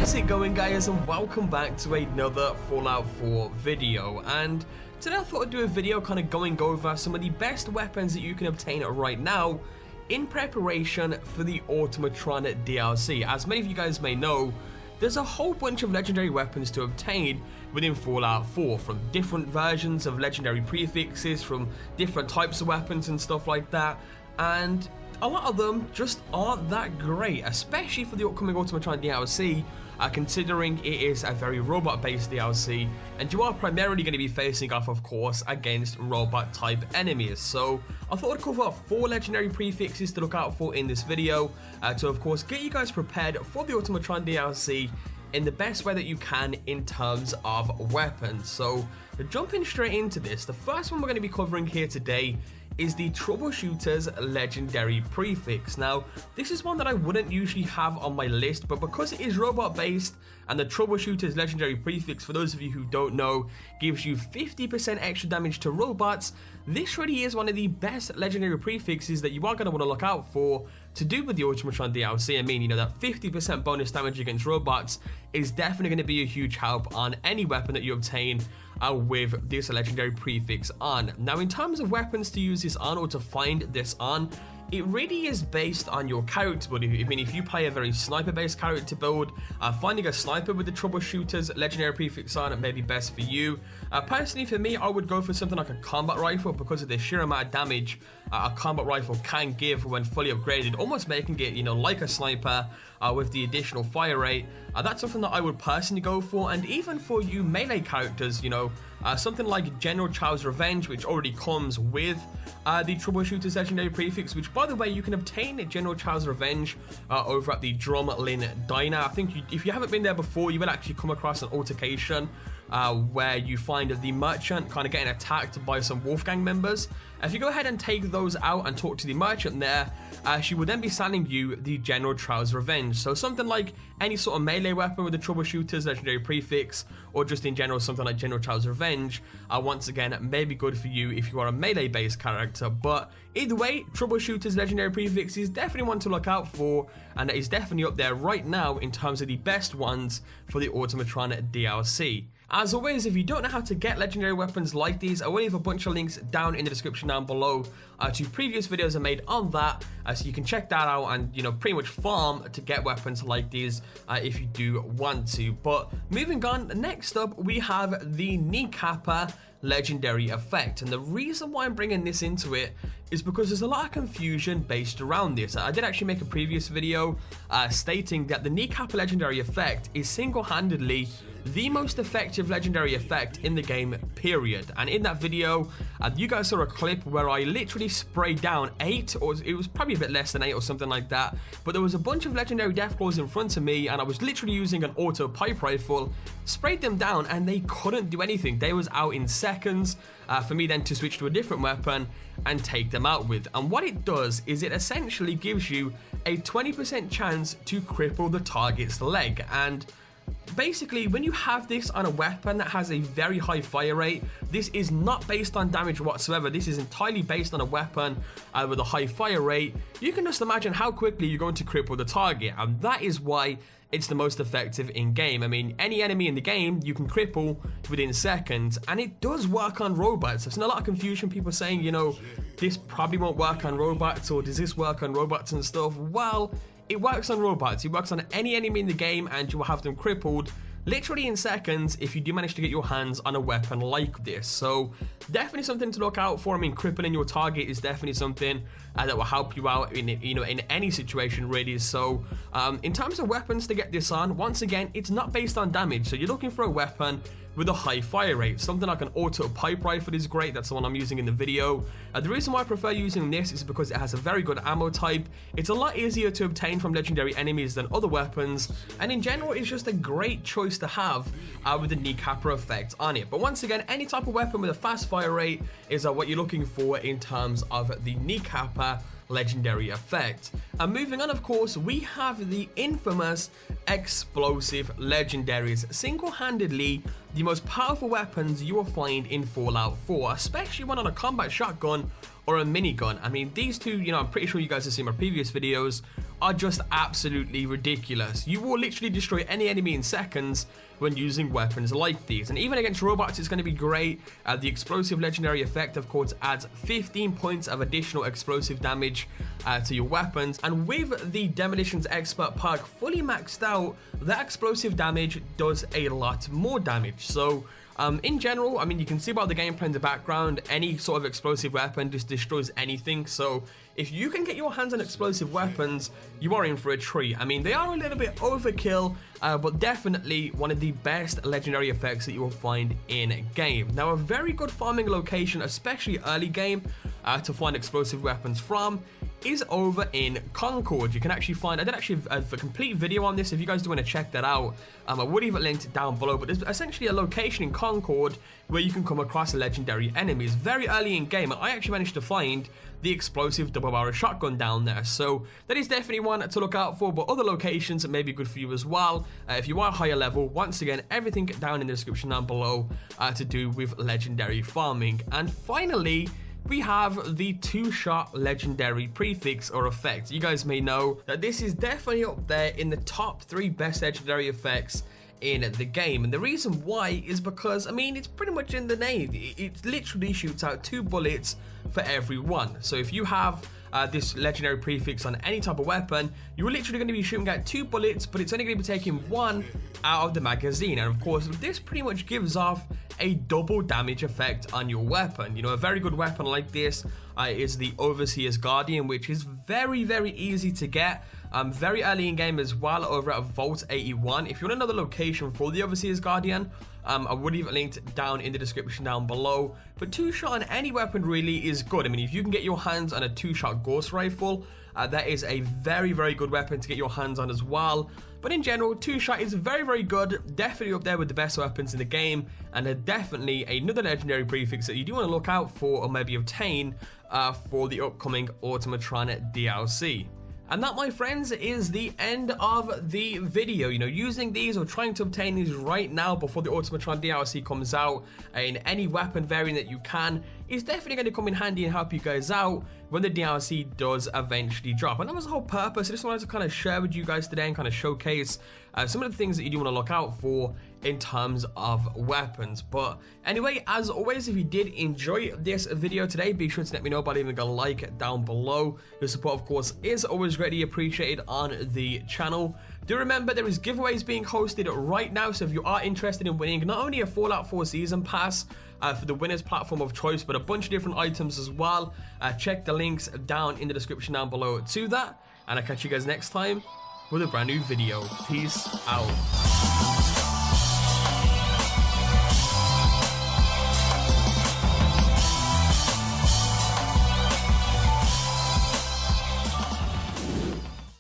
How's it going, guys, and welcome back to another Fallout 4 video. And today I thought I'd do a video kind of going over some of the best weapons that you can obtain right now in preparation for the Automatron DLC. As many of you guys may know, there's a whole bunch of legendary weapons to obtain within Fallout 4, from different versions of legendary prefixes, from different types of weapons and stuff like that, and a lot of them just aren't that great, especially for the upcoming Automatron DLC, considering it is a very robot-based DLC, and you are primarily going to be facing off, of course, against robot-type enemies. So I thought I'd cover 4 legendary prefixes to look out for in this video, to of course get you guys prepared for the Automatron DLC in the best way that you can in terms of weapons. So jumping straight into this, the first one we're going to be covering here today is the Troubleshooter's legendary prefix. Now, this is one that I wouldn't usually have on my list, but because it is robot based and the Troubleshooter's legendary prefix, for those of you who don't know, gives you 50% extra damage to robots, this really is one of the best legendary prefixes that you are going to want to look out for to do with the Automatron DLC. I mean, you know, that 50% bonus damage against robots is definitely going to be a huge help on any weapon that you obtain with this legendary prefix on. Now, in terms of weapons to use this on or to find this on, it really is based on your character build. I mean, if you play a very sniper-based character build, finding a sniper with the Troubleshooter's legendary prefix on it may be best for you. Personally, for me, I would go for something like a combat rifle because of the sheer amount of damage a combat rifle can give when fully upgraded, almost making it, you know, like a sniper with the additional fire rate. That's something that I would personally go for, and even for you melee characters, you know, something like General Chow's Revenge, which already comes with the Troubleshooter's legendary prefix, which, by the way, you can obtain General Chow's Revenge over at the Drumlin Diner. I think if you haven't been there before, you will actually come across an altercation where you find the merchant kind of getting attacked by some Wolfgang members. If you go ahead and take those out and talk to the merchant there, she will then be selling you the General Chow's Revenge. So something like any sort of melee weapon with the Troubleshooter's legendary prefix, or just in general something like General Chow's Revenge, once again, may be good for you if you are a melee based character. But either way, Troubleshooter's legendary prefix is definitely one to look out for, and it is definitely up there right now in terms of the best ones for the Automatron DLC. As always, if you don't know how to get legendary weapons like these, I will leave a bunch of links down in the description down below to previous videos I made on that, so you can check that out and, you know, pretty much farm to get weapons like these if you do want to. But moving on, next up we have the Kneecapper legendary effect, and the reason why I'm bringing this into it is because there's a lot of confusion based around this. I did actually make a previous video stating that the Kneecapper legendary effect is single-handedly the most effective legendary effect in the game, period. And in that video, you guys saw a clip where I literally sprayed down 8, or it was probably a bit less than 8 or something like that, but there was a bunch of legendary Deathclaws in front of me, and I was literally using an auto pipe rifle, sprayed them down, and they couldn't do anything. They was out in seconds for me then to switch to a different weapon and take them out with. And what it does is it essentially gives you a 20% chance to cripple the target's leg. And basically, when you have this on a weapon that has a very high fire rate, this is not based on damage whatsoever. This is entirely based on a weapon with a high fire rate. You can just imagine how quickly you're going to cripple the target, and that is why it's the most effective in game. I mean, any enemy in the game you can cripple within seconds, and it does work on robots. I've seen a lot of confusion, people saying, you know, this probably won't work on robots, or does this work on robots and stuff? Well, it works on robots. It works on any enemy in the game, and you will have them crippled literally in seconds if you do manage to get your hands on a weapon like this. So definitely something to look out for. I mean, crippling your target is definitely something that will help you out in, you know, in any situation really. So in terms of weapons to get this on, once again, it's not based on damage. So you're looking for a weapon with a high fire rate. Something like an auto pipe rifle is great. That's the one I'm using in the video. The reason why I prefer using this is because it has a very good ammo type. It's a lot easier to obtain from legendary enemies than other weapons, and in general it's just a great choice to have with the Kneecapper effect on it. But once again, any type of weapon with a fast fire rate is what you're looking for in terms of the Kneecapper legendary effect. And moving on, of course, we have the infamous explosive legendaries, single-handedly the most powerful weapons you will find in Fallout 4, especially when on a combat shotgun or a minigun. I mean, these two, you know, I'm pretty sure you guys have seen my previous videos, are just absolutely ridiculous. You will literally destroy any enemy in seconds when using weapons like these. And even against robots, it's going to be great. The explosive legendary effect, of course, adds 15 points of additional explosive damage to your weapons. And with the Demolitions Expert perk fully maxed out, that explosive damage does a lot more damage. So in general, I mean, you can see about the gameplay in the background, any sort of explosive weapon just destroys anything. So if you can get your hands on explosive weapons, you are in for a treat. I mean, they are a little bit overkill, but definitely one of the best legendary effects that you will find in game. Now, a very good farming location, especially early game, to find explosive weapons from is over in Concord. You can actually find, I did actually have a complete video on this if you guys do want to check that out. I would leave it linked down below, but there's essentially a location in Concord where you can come across legendary enemies very early in game. I actually managed to find the explosive double barrel shotgun down there, so that is definitely one to look out for. But other locations may be good for you as well if you are higher level. Once again, everything down in the description down below to do with legendary farming. And finally, we have the 2-shot legendary prefix or effect. You guys may know that this is definitely up there in the top 3 best legendary effects in the game. And the reason why is because, I mean, it's pretty much in the name. It literally shoots out 2 bullets for every one. So if you have this legendary prefix on any type of weapon, you're literally going to be shooting at 2 bullets, but it's only going to be taking 1 out of the magazine. And of course, this pretty much gives off a double damage effect on your weapon. You know, a very good weapon like this is the Overseer's Guardian, which is very, very easy to get. Very early in game as well, over at Vault 81. If you want another location for the Overseer's Guardian, I would leave it linked down in the description down below. But 2-shot on any weapon really is good. I mean, if you can get your hands on a 2-shot Ghost Rifle, that is a very, very good weapon to get your hands on as well. But in general, 2-shot is very, very good. Definitely up there with the best weapons in the game, and definitely another legendary prefix that you do want to look out for or maybe obtain for the upcoming Automatron DLC. And that, my friends, is the end of the video. You know, using these or trying to obtain these right now before the Automatron DLC comes out in any weapon variant that you can is definitely going to come in handy and help you guys out when the DLC does eventually drop. And that was the whole purpose. I just wanted to kind of share with you guys today and kind of showcase some of the things that you do want to look out for in terms of weapons. But anyway, as always, if you did enjoy this video today, be sure to let me know by leaving a like down below. Your support, of course, is always greatly appreciated on the channel. Do remember there is giveaways being hosted right now, so if you are interested in winning not only a Fallout 4 Season Pass for the winner's platform of choice, but a bunch of different items as well, check the links down in the description down below to that, and I'll catch you guys next time with a brand new video. Peace out.